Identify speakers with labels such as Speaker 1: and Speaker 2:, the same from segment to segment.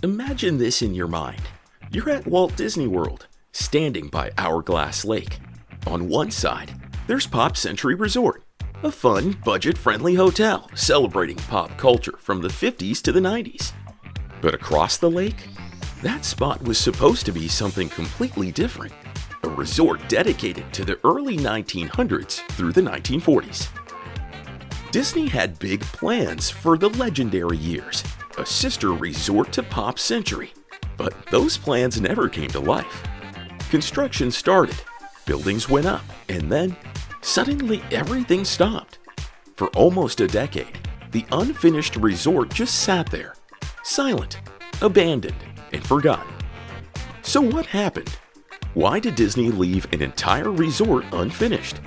Speaker 1: Imagine this in your mind. You're at Walt Disney World, standing by Hourglass Lake. On one side, there's Pop Century Resort, a fun, budget-friendly hotel celebrating pop culture from the 50s to the 90s. But across the lake, that spot was supposed to be something completely different. A resort dedicated to the early 1900s through the 1940s. Disney had big plans for the legendary years, a sister resort to Pop Century. But those plans never came to life. Construction started, buildings went up, and then, suddenly everything stopped. For almost a decade, the unfinished resort just sat there, silent, abandoned, and forgotten. So what happened? Why did Disney leave an entire resort unfinished?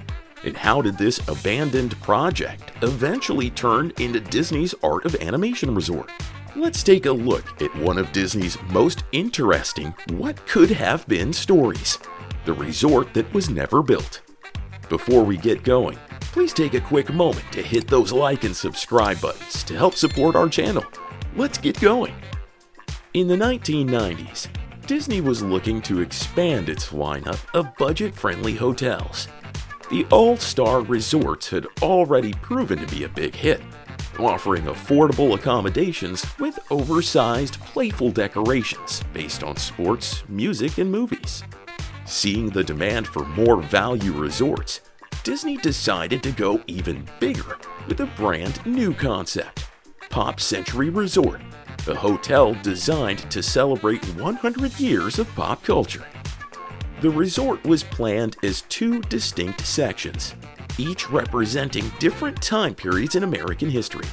Speaker 1: And how did this abandoned project eventually turn into Disney's Art of Animation Resort? Let's take a look at one of Disney's most interesting what could have been stories, the resort that was never built. Before we get going, please take a quick moment to hit those like and subscribe buttons to help support our channel. Let's get going. In the 1990s, Disney was looking to expand its lineup of budget-friendly hotels. The All-Star Resorts had already proven to be a big hit, offering affordable accommodations with oversized, playful decorations based on sports, music, and movies. Seeing the demand for more value resorts, Disney decided to go even bigger with a brand new concept, Pop Century Resort, a hotel designed to celebrate 100 years of pop culture. The resort was planned as two distinct sections, each representing different time periods in American history.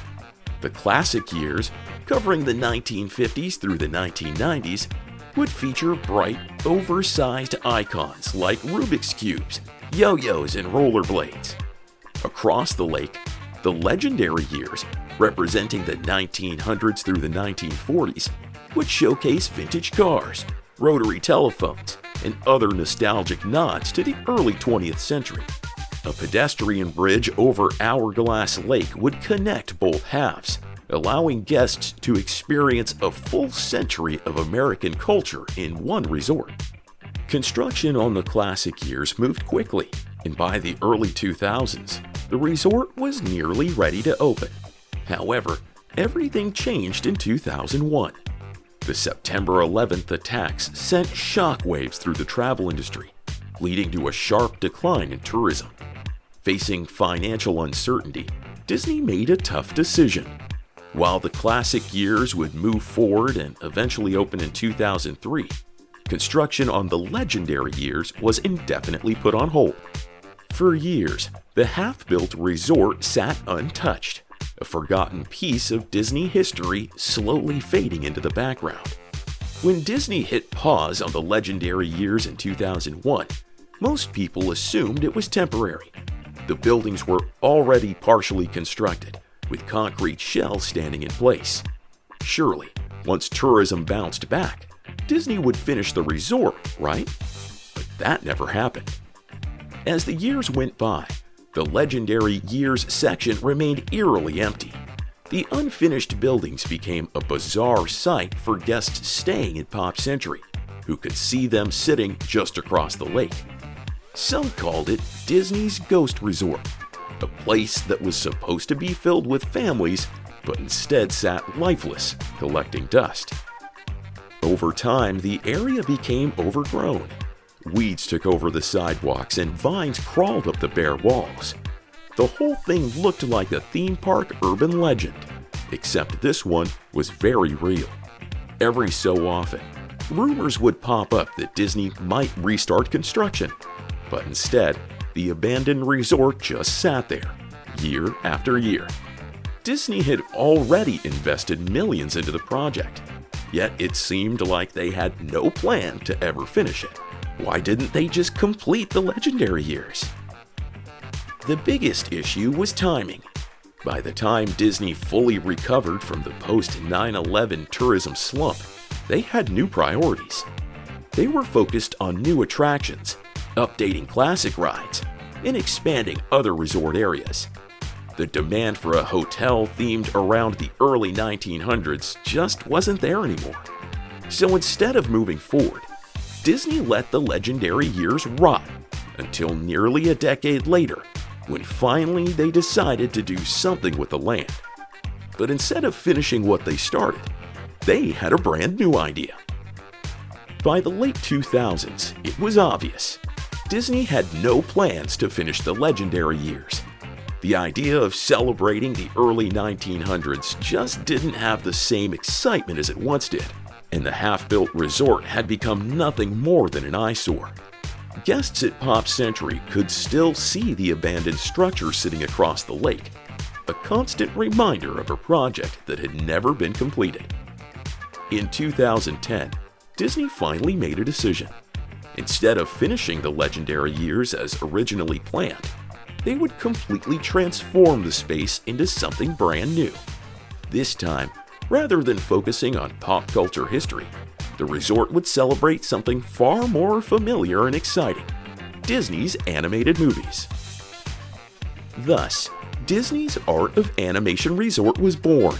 Speaker 1: The classic years, covering the 1950s through the 1990s, would feature bright, oversized icons like Rubik's Cubes, yo-yos, and rollerblades. Across the lake, the legendary years, representing the 1900s through the 1940s, would showcase vintage cars, rotary telephones, and other nostalgic nods to the early 20th century. A pedestrian bridge over Hourglass Lake would connect both halves, allowing guests to experience a full century of American culture in one resort. Construction on the classic years moved quickly, and by the early 2000s, the resort was nearly ready to open. However, everything changed in 2001. The September 11th attacks sent shockwaves through the travel industry, leading to a sharp decline in tourism. Facing financial uncertainty, Disney made a tough decision. While the classic years would move forward and eventually open in 2003, construction on the legendary years was indefinitely put on hold. For years, the half-built resort sat untouched, a forgotten piece of Disney history slowly fading into the background. When Disney hit pause on the legendary years in 2001, most people assumed it was temporary. The buildings were already partially constructed, with concrete shells standing in place. Surely, once tourism bounced back, Disney would finish the resort, right? But that never happened. As the years went by, the legendary years section remained eerily empty. The unfinished buildings became a bizarre sight for guests staying at Pop Century, who could see them sitting just across the lake. Some called it Disney's Ghost Resort, a place that was supposed to be filled with families, but instead sat lifeless, collecting dust. Over time, the area became overgrown. Weeds took over the sidewalks and vines crawled up the bare walls. The whole thing looked like a theme park urban legend, except this one was very real. Every so often, rumors would pop up that Disney might restart construction, but instead, the abandoned resort just sat there, year after year. Disney had already invested millions into the project, yet it seemed like they had no plan to ever finish it. Why didn't they just complete the legendary years? The biggest issue was timing. By the time Disney fully recovered from the post-9/11 tourism slump, they had new priorities. They were focused on new attractions, updating classic rides, and expanding other resort areas. The demand for a hotel themed around the early 1900s just wasn't there anymore. So instead of moving forward, Disney let the legendary years rot until nearly a decade later, when finally they decided to do something with the land. But instead of finishing what they started, they had a brand new idea. By the late 2000s, it was obvious. Disney had no plans to finish the legendary years. The idea of celebrating the early 1900s just didn't have the same excitement as it once did, and the half-built resort had become nothing more than an eyesore. Guests at Pop Century could still see the abandoned structure sitting across the lake, a constant reminder of a project that had never been completed. In 2010, Disney finally made a decision. Instead of finishing the legendary years as originally planned, they would completely transform the space into something brand new. This time, rather than focusing on pop culture history, the resort would celebrate something far more familiar and exciting: Disney's animated movies. Thus, Disney's Art of Animation Resort was born.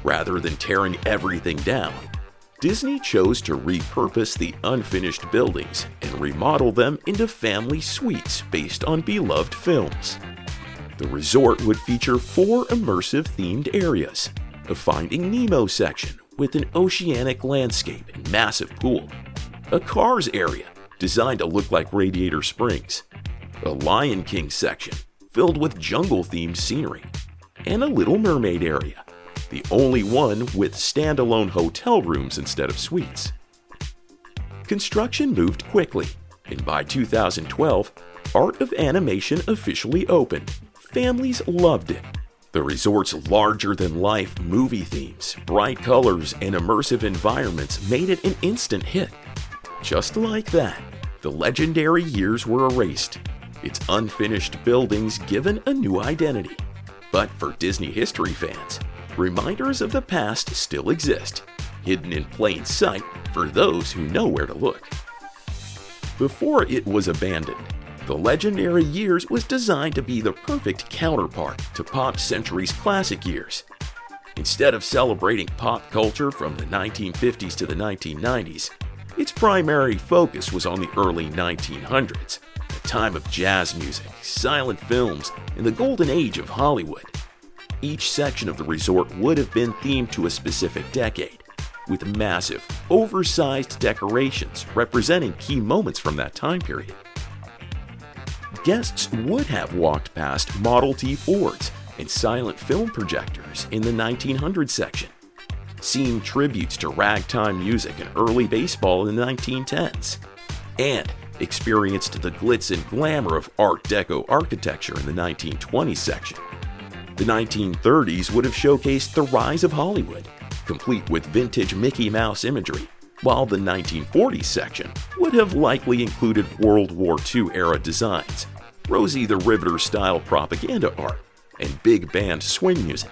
Speaker 1: Rather than tearing everything down, Disney chose to repurpose the unfinished buildings and remodel them into family suites based on beloved films. The resort would feature 4 immersive themed areas: a Finding Nemo section with an oceanic landscape and massive pool, a Cars area designed to look like Radiator Springs, a Lion King section filled with jungle-themed scenery, and a Little Mermaid area, the only one with standalone hotel rooms instead of suites. Construction moved quickly, and by 2012, Art of Animation officially opened. Families loved it. The resort's larger-than-life movie themes, bright colors, and immersive environments made it an instant hit. Just like that, the legendary years were erased, its unfinished buildings given a new identity. But for Disney history fans, reminders of the past still exist, hidden in plain sight for those who know where to look. Before it was abandoned, the legendary years was designed to be the perfect counterpart to Pop Century's classic years. Instead of celebrating pop culture from the 1950s to the 1990s, its primary focus was on the early 1900s, a time of jazz music, silent films, and the golden age of Hollywood. Each section of the resort would have been themed to a specific decade, with massive, oversized decorations representing key moments from that time period. Guests would have walked past Model T Fords and silent film projectors in the 1900s section, seen tributes to ragtime music and early baseball in the 1910s, and experienced the glitz and glamour of Art Deco architecture in the 1920s section. The 1930s would have showcased the rise of Hollywood, complete with vintage Mickey Mouse imagery, while the 1940s section would have likely included World War II era designs, Rosie the Riveter-style propaganda art, and big band swing music.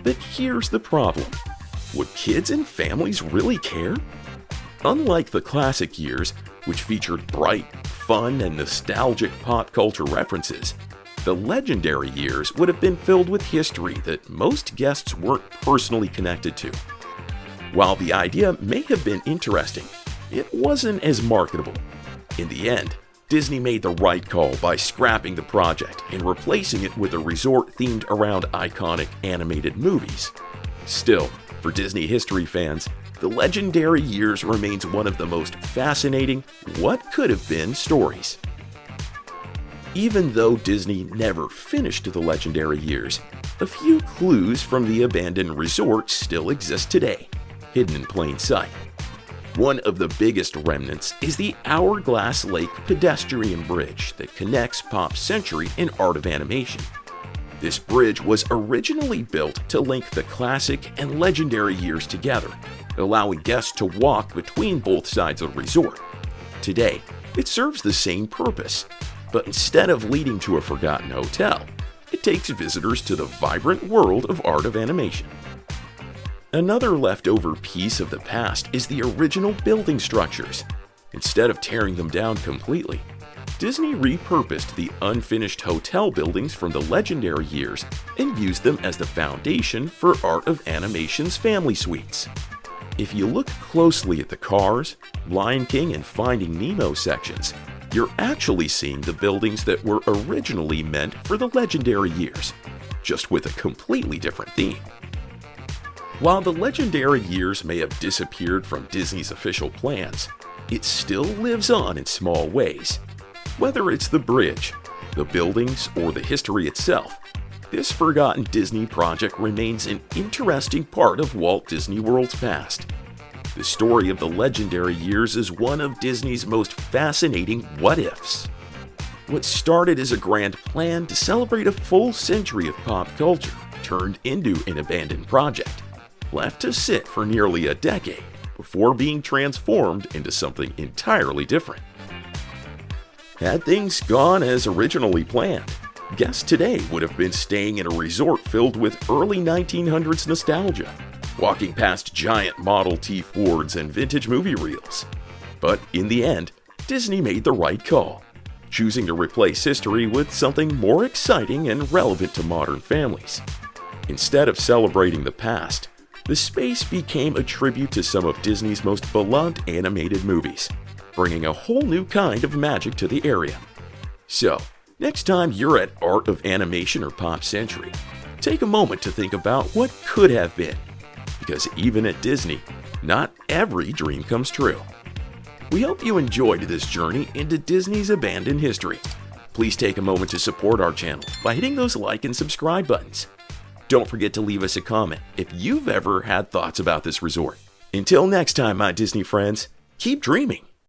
Speaker 1: But here's the problem. Would kids and families really care? Unlike the classic years, which featured bright, fun, and nostalgic pop culture references, the legendary years would have been filled with history that most guests weren't personally connected to. While the idea may have been interesting, it wasn't as marketable. In the end, Disney made the right call by scrapping the project and replacing it with a resort themed around iconic animated movies. Still, for Disney history fans, the legendary years remains one of the most fascinating what-could-have-been stories. Even though Disney never finished the legendary years, a few clues from the abandoned resort still exist today, hidden in plain sight. One of the biggest remnants is the Hourglass Lake pedestrian bridge that connects Pop Century and Art of Animation. This bridge was originally built to link the classic and legendary years together, allowing guests to walk between both sides of the resort. Today, it serves the same purpose, but instead of leading to a forgotten hotel, it takes visitors to the vibrant world of Art of Animation. Another leftover piece of the past is the original building structures. Instead of tearing them down completely, Disney repurposed the unfinished hotel buildings from the legendary years and used them as the foundation for Art of Animation's family suites. If you look closely at the Cars, Lion King, and Finding Nemo sections, you're actually seeing the buildings that were originally meant for the legendary years, just with a completely different theme. While the legendary years may have disappeared from Disney's official plans, it still lives on in small ways. Whether it's the bridge, the buildings, or the history itself, this forgotten Disney project remains an interesting part of Walt Disney World's past. The story of the legendary years is one of Disney's most fascinating what-ifs. What started as a grand plan to celebrate a full century of pop culture turned into an abandoned project, left to sit for nearly a decade before being transformed into something entirely different. Had things gone as originally planned, guests today would have been staying in a resort filled with early 1900s nostalgia, walking past giant Model T Fords and vintage movie reels. But in the end, Disney made the right call, choosing to replace history with something more exciting and relevant to modern families. Instead of celebrating the past, the space became a tribute to some of Disney's most beloved animated movies, bringing a whole new kind of magic to the area. So, next time you're at Art of Animation or Pop Century, take a moment to think about what could have been. Because even at Disney, not every dream comes true. We hope you enjoyed this journey into Disney's abandoned history. Please take a moment to support our channel by hitting those like and subscribe buttons. Don't forget to leave us a comment if you've ever had thoughts about this resort. Until next time, my Disney friends, keep dreaming.